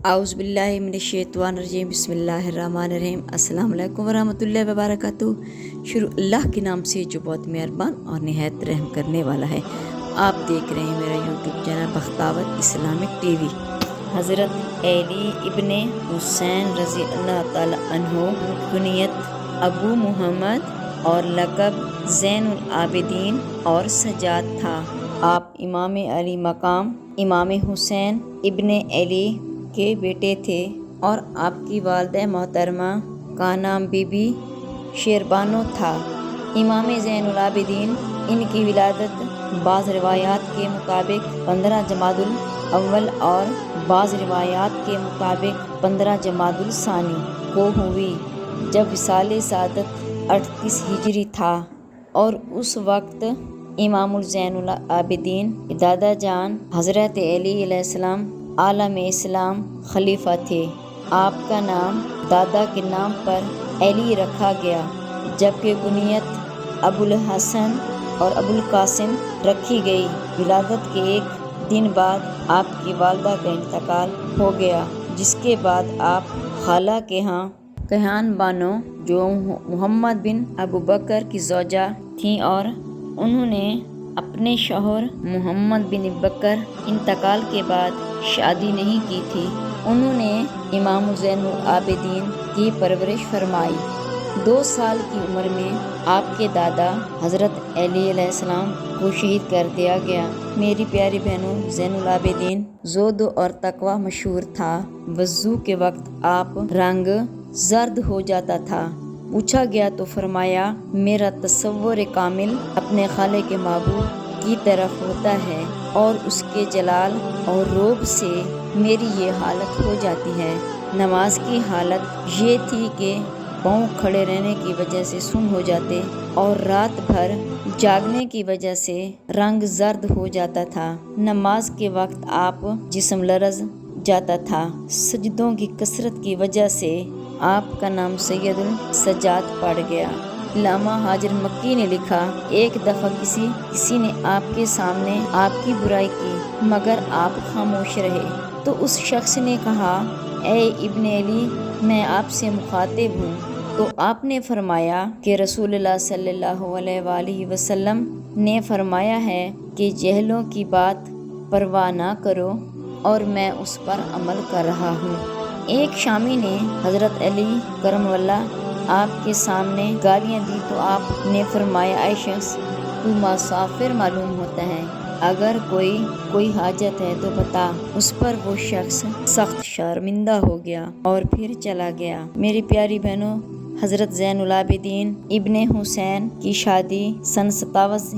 اعوذ باللہ من الشیطان الرجیم، بسم اللہ الرحمن الرحیم۔ السلام علیکم ورحمۃ اللہ وبرکاتہ۔ شروع اللہ کے نام سے جو بہت مہربان اور نہایت رحم کرنے والا ہے۔ آپ دیکھ رہے ہیں میرا YouTube channel Bakhtawat Islamic T V. حضرت علی ابن حسین رضی اللہ تعالی عنہ کنیت ابو محمد اور لقب زین العابدین اور سجاد تھا۔ آپ امام علی مقام امام حسین ابن علی کے بیٹے تھے اور آپ کی والدہ محترمہ کا نام بی بی شیربانو تھا۔ امام زین العابدین، ان کی ولادت بعض روایات کے مطابق 15 جمادی الاول اور بعض روایات کے مطابق 15 جمادی الثانی کو ہوئی، جب وصال سعادت 38 ہجری تھا، اور اس وقت امام الزین العابدین دادا جان حضرت علی علیہ السلام عالم اسلام خلیفہ تھے۔ آپ کا نام دادا کے نام پر علی رکھا گیا، جبکہ کنیت ابو الحسن اور ابو القاسم رکھی گئی۔ ولادت کے ایک دن بعد آپ کی والدہ کا انتقال ہو گیا، جس کے بعد آپ خالہ کے ہاں کیان بانو، جو محمد بن ابو بکر کی زوجہ تھیں، اور انہوں نے اپنے شوہر محمد بن بکر انتقال کے بعد شادی نہیں کی تھی۔ انہوں نے امام زین العابدین کی پرورش فرمائی۔ 2 سال کی عمر میں آپ کے دادا حضرت علی علیہ السلام کو شہید کر دیا گیا۔ میری پیاری بہنوں، زین العابدین زہد اور تقوی مشہور تھا۔ وضو کے وقت آپ رنگ زرد ہو جاتا تھا۔ پوچھا گیا تو فرمایا، میرا تصور کامل اپنے خالق کے معبود کی طرف ہوتا ہے، اور اس کے جلال اور روب سے میری یہ حالت ہو جاتی ہے۔ نماز کی حالت یہ تھی کہ پاؤں کھڑے رہنے کی وجہ سے سن ہو جاتے، اور رات بھر جاگنے کی وجہ سے رنگ زرد ہو جاتا تھا۔ نماز کے وقت آپ جسم لرز جاتا تھا۔ سجدوں کی کثرت کی وجہ سے آپ کا نام سید السجاد پڑ گیا۔ علامہ حاجر مکی نے لکھا، ایک دفعہ کسی نے آپ کے سامنے آپ کی برائی کی، مگر آپ خاموش رہے، تو اس شخص نے کہا، اے ابن علی، میں آپ سے مخاطب ہوں۔ تو آپ نے فرمایا کہ رسول اللہ صلی اللہ علیہ وآلہ وسلم نے فرمایا ہے کہ جہلوں کی بات پرواہ نہ کرو، اور میں اس پر عمل کر رہا ہوں۔ ایک شامی نے حضرت علی کرم اللہ آپ کے سامنے گالیاں دی تو آپ نے فرمایا، اے شخص، تو مسافر معلوم ہوتا ہے، اگر کوئی حاجت ہے تو بتا۔ اس پر وہ شخص سخت شرمندہ ہو گیا اور پھر چلا گیا۔ میری پیاری بہنوں، حضرت زین العابدین ابن حسین کی شادی سن 57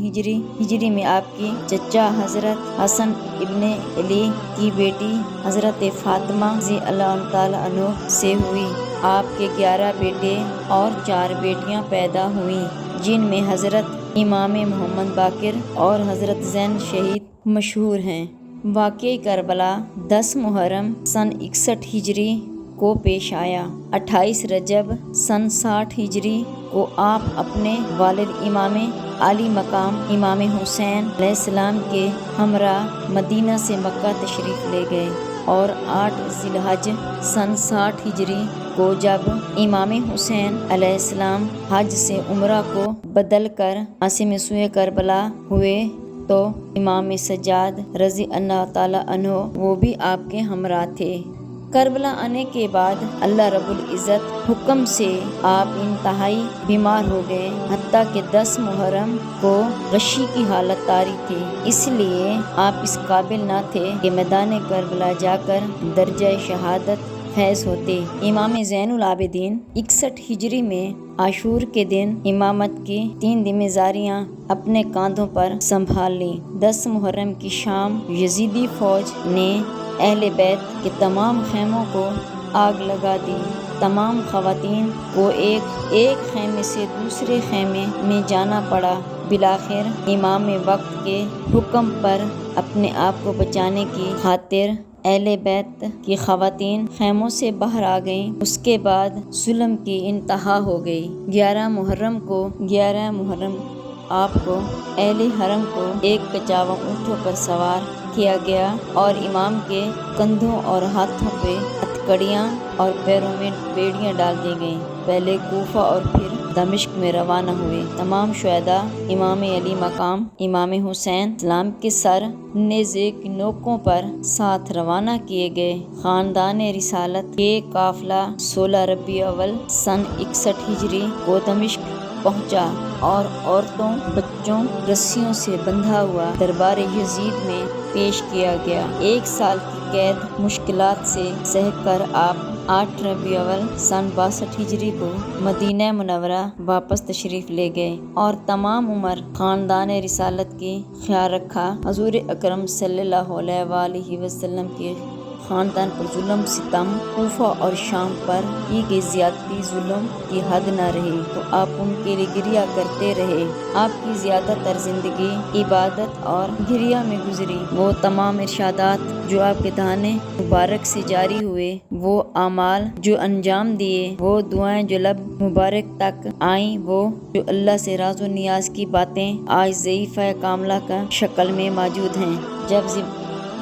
ہجری میں آپ کی چچا حضرت حسن ابن علی کی بیٹی حضرت فاطمہ رضی اللہ تعالی عنہ سے ہوئی۔ آپ کے 11 بیٹے اور 4 بیٹیاں پیدا ہوئیں، جن میں حضرت امام محمد باقر اور حضرت زین شہید مشہور ہیں۔ واقعہ کربلا 10 محرم سن 61 ہجری کو پیش آیا۔ 28 رجب سن 60 ہجری کو آپ اپنے والد امام علی مقام امام حسین علیہ السلام کے ہمراہ مدینہ سے مکہ تشریف لے گئے، اور 8 ذی الحجہ سن 60 ہجری کو جب امام حسین علیہ السلام حج سے عمرہ کو بدل کر عاصم سوئے کربلا ہوئے، تو امام سجاد رضی اللہ تعالی عنہ وہ بھی آپ کے ہمراہ تھے۔ کربلا آنے کے بعد اللہ رب العزت حکم سے آپ انتہائی بیمار ہو گئے، حتیٰ کہ 10 محرم کو غشی کی حالت طاری تھی۔ اس لیے آپ اس قابل نہ تھے کہ میدان کربلا جا کر درجہ شہادت فیض ہوتے۔ امام زین العابدین 61 ہجری میں عاشور کے دن امامت کی 3 ذمہ داریاں اپنے کاندھوں پر سنبھال لیں۔ 10 محرم کی شام یزیدی فوج نے اہل بیت کے تمام خیموں کو آگ لگا دی۔ تمام خواتین کو ایک خیمے سے دوسرے خیمے میں جانا پڑا۔ بالآخر امام وقت کے حکم پر اپنے آپ کو بچانے کی خاطر اہل بیت کی خواتین خیموں سے باہر آ گئیں۔ اس کے بعد ظلم کی انتہا ہو گئی۔ 11 محرم آپ کو اہل حرم کو ایک کچاوا اونٹوں پر سوار کیا گیا اور امام کے کندھوں اور ہاتھوں پہ ہتھکڑیاں اور پیروں میں بیڑیاں ڈال دی گئیں۔ پہلے کوفہ اور پھر دمشق میں روانہ ہوئے۔ تمام شہداء امام علی مقام امام حسین السلام کے سر نیزے کی نوکوں پر ساتھ روانہ کیے گئے۔ خاندان رسالت یہ قافلہ 16 ربیع الاول سن 61 ہجری کو دمشق پہنچا اور عورتوں بچوں رسیوں سے بندھا ہوا دربار یزید میں پیش کیا گیا۔ 1 سال کی قید مشکلات سے سہ کر آپ 8 ربیع الاول سن 62 ہجری کو مدینہ منورہ واپس تشریف لے گئے اور تمام عمر خاندان رسالت کی خیال رکھا۔ حضور اکرم صلی اللہ علیہ وآلہ وسلم کے خاندان پر ظلم ستم، کوفہ اور شام پر کی گئی زیادتی ظلم کی حد نہ رہی تو آپ ان کے لیے گریہ کرتے رہے۔ آپ کی زیادہ تر زندگی عبادت اور گریہ میں گزری۔ وہ تمام ارشادات جو آپ کے دہانے مبارک سے جاری ہوئے، وہ اعمال جو انجام دیے، وہ دعائیں جو لب مبارک تک آئیں، وہ جو اللہ سے راز و نیاز کی باتیں آج ضعیفہ کاملہ کا شکل میں موجود ہیں۔ جب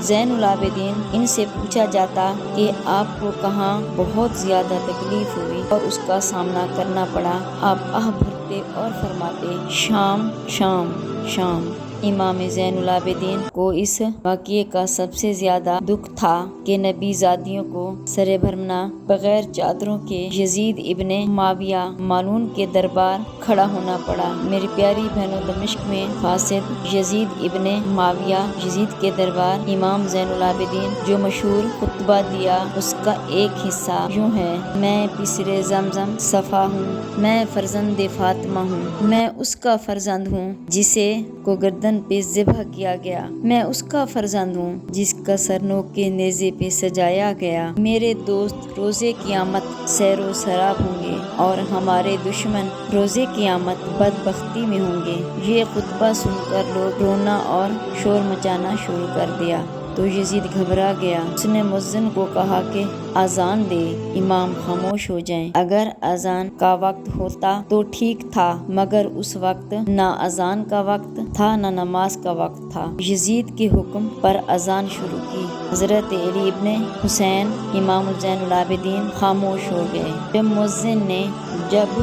زین العابدین ان سے پوچھا جاتا کہ آپ کو کہاں بہت زیادہ تکلیف ہوئی اور اس کا سامنا کرنا پڑا، آپ آہ بھرتے اور فرماتے شام شام شام۔ امام زین العابدین کو اس واقعے کا سب سے زیادہ دکھ تھا کہ نبی زادیوں کو سر برہنہ بغیر چادروں کے یزید ابن معاویہ مالعون کے دربار کھڑا ہونا پڑا۔ میری پیاری بہنوں، دمشق میں فاسد یزید ابن معاویہ یزید کے دربار امام زین العابدین جو مشہور خطبہ دیا، اس کا ایک حصہ یوں ہے: میں پسر زمزم صفا ہوں، میں فرزند فاطمہ ہوں، میں اس کا فرزند ہوں جسے کو گردن پہ ذبح کیا گیا، میں اس کا فرزند ہوں جس کا سر نوک کے نیزے پہ سجایا گیا۔ میرے دوست روز قیامت سیر و سراب ہوں گے اور ہمارے دشمن روز قیامت بدبختی میں ہوں گے۔ یہ خطبہ سن کر لوگ رونا اور شور مچانا شروع کر دیا تو یزید گھبرا گیا۔ اس نے مؤذن کو کہا کہ اذان دے، امام خاموش ہو جائیں۔ اگر اذان کا وقت ہوتا تو ٹھیک تھا، مگر اس وقت نہ اذان کا وقت تھا نہ نماز کا وقت تھا۔ یزید کے حکم پر اذان شروع کی۔ حضرت علی ابن حسین امام زین العابدین خاموش ہو گئے۔ جب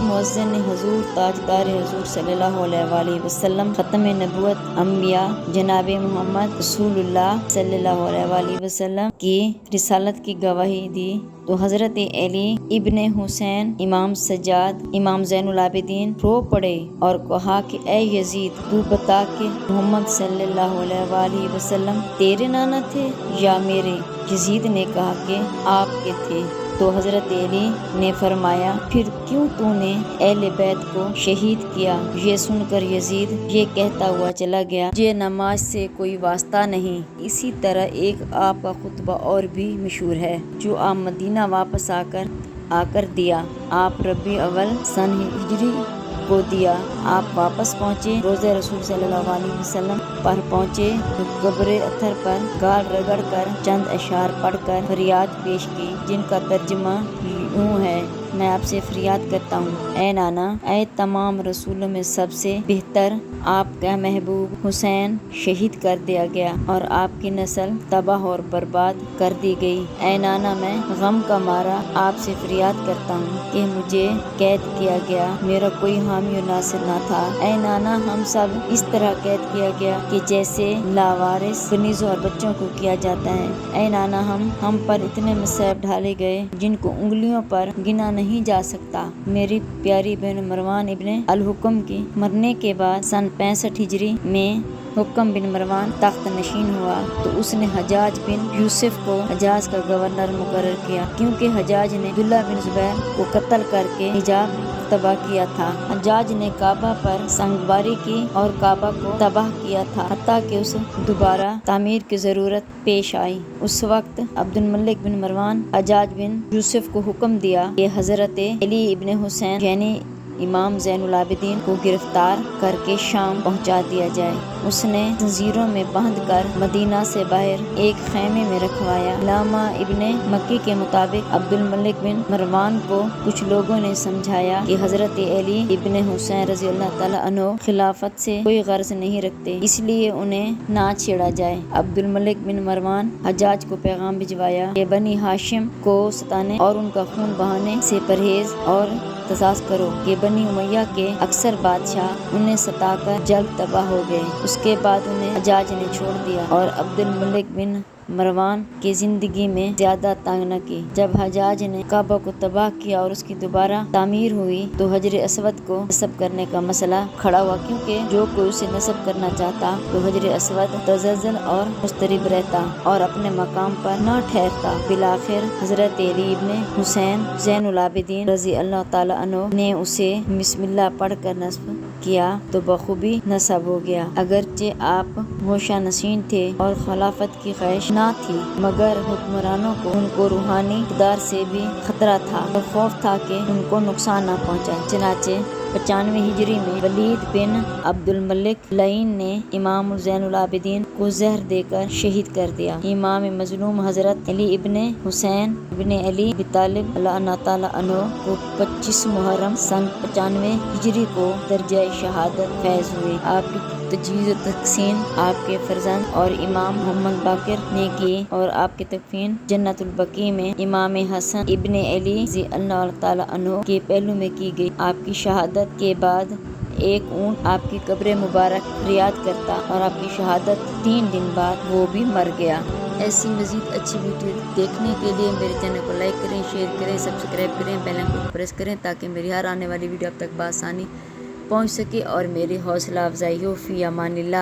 مؤذن نے حضور تاجدار حضور صلی اللہ علیہ وآلہ وسلم ختم نبوت انبیاء جناب محمد رسول اللہ صلی اللہ علیہ وآلہ وسلم کی رسالت کی گواہی دی تو حضرت علی ابن حسین امام سجاد امام زین العابدین رو پڑے اور کہا کہ اے یزید، تو بتا کہ محمد صلی اللہ علیہ وآلہ وسلم تیرے نانا تھے یا میرے؟ یزید نے کہا کہ آپ کے تھے۔ تو حضرت علی نے فرمایا پھر کیوں تو نے اہل بیت کو شہید کیا؟ یہ سن کر یزید یہ کہتا ہوا چلا گیا یہ نماز سے کوئی واسطہ نہیں۔ اسی طرح ایک آپ کا خطبہ اور بھی مشہور ہے جو آپ مدینہ واپس آ کر دیا۔ آپ ربیع الاول سن ہجری کو دیا۔ آپ واپس پہنچے، روضہ رسول صلی اللہ علیہ وسلم پر پہنچے تو قبر اطہر پر گال رگڑ کر چند اشعار پڑھ کر فریاد پیش کی جن کا ترجمہ یوں ہے: میں آپ سے فریاد کرتا ہوں اے نانا، اے تمام رسولوں میں سب سے بہتر، آپ کا محبوب حسین شہید کر دیا گیا اور آپ کی نسل تباہ اور برباد کر دی گئی۔ اے نانا، میں غم کا مارا آپ سے فریاد کرتا ہوں کہ مجھے قید کیا گیا، میرا کوئی حامی و ناصر نہ تھا۔ اے نانا، ہم سب اس طرح قید کیا گیا کہ جیسے لاوارث کنیزوں اور بچوں کو کیا جاتا ہے۔ اے نانا، ہم پر اتنے مصائب ڈالے گئے جن کو انگلیوں پر گنا نہیں جا سکتا۔ میری پیاری بہن، مروان ابن الحکم کی مرنے کے بعد سن 65 ہجری میں حکم بن مروان تخت نشین ہوا تو اس نے حجاج بن یوسف کو حجاز کا گورنر مقرر کیا، کیونکہ حجاج نے عبداللہ بن زبیر کو قتل کر کے حجاز تباہ کیا تھا۔ حجاج نے کعبہ پر سنگباری کی اور کعبہ کو تباہ کیا تھا، حتیٰ کہ اسے دوبارہ تعمیر کی ضرورت پیش آئی۔ اس وقت عبد الملک بن مروان حجاج بن یوسف کو حکم دیا کہ حضرت علی ابن حسین یعنی امام زین العابدین کو گرفتار کر کے شام پہنچا دیا جائے۔ اس نے زنجیروں میں باندھ کر مدینہ سے باہر ایک خیمے میں رکھوایا۔ علامہ ابن مکی کے مطابق عبد الملک بن مروان کو کچھ لوگوں نے سمجھایا کہ حضرت علی ابن حسین رضی اللہ تعالیٰ عنہ خلافت سے کوئی غرض نہیں رکھتے، اس لیے انہیں نہ چھیڑا جائے۔ عبد الملک بن مروان حجاج کو پیغام بھجوایا کہ بنی ہاشم کو ستانے اور ان کا خون بہانے سے پرہیز اور احتساب کرو کہ بنی امیہ کے اکثر بادشاہ انہیں ستا کر جلد تباہ ہو گئے۔ اس کے بعد انہیں حجاج نے چھوڑ دیا اور عبد الملک بن مروان کی زندگی میں زیادہ تنگ نہ کی۔ جب حجاج نے کعبہ کو تباہ کیا اور اس کی دوبارہ تعمیر ہوئی تو حجر اسود کو نصب کرنے کا مسئلہ کھڑا ہوا، کیونکہ جو کوئی اسے نصب کرنا چاہتا تو حجر اسود متزلزل اور مضطرب رہتا اور اپنے مقام پر نہ ٹھہرتا۔ بالآخر حضرت علی ابن حسین زین العابدین رضی اللہ تعالیٰ عنہ نے اسے بسم اللہ پڑھ کر نصب کیا تو بخوبی نصب ہو گیا۔ اگرچہ آپ گوشہ نشین تھے اور خلافت کی خواہش نہ تھی، مگر حکمرانوں کو ان کو روحانی اقتدار سے بھی خطرہ تھا اور خوف تھا کہ ان کو نقصان نہ پہنچائے۔ چنانچہ 95 ہجری میں ولید بن عبد الملک لعین نے امام زین العابدین کو زہر دے کر شہید کر دیا۔ امام مظلوم حضرت علی ابن حسین ابن علی ابی طالب اللہ تعالیٰ عنہ کو 25 محرم سن 95 ہجری کو درجہ شہادت فیض ہوئے۔ آپ کی تجویز و تحسین آپ کے فرزند اور امام محمد باقر نے کی اور آپ کی تدفین جنت البقیع میں امام حسن ابن علی رضی اللہ تعالیٰ عنہ کے پہلو میں کی گئی۔ آپ کی شہادت کے بعد ایک اونٹ آپ کی قبر مبارک فریاد کرتا اور آپ کی شہادت 3 دن بعد وہ بھی مر گیا۔ ایسی مزید اچھی ویڈیو دیکھنے کے لیے میرے چینل کو لائک کریں، شیئر کریں، سبسکرائب کریں، بیل آئیکن کو پریس کریں تاکہ میری ہر آنے والی ویڈیو آپ تک بآسانی پہنچ سکے اور میری حوصلہ افزائی ہو۔ فی امان اللہ۔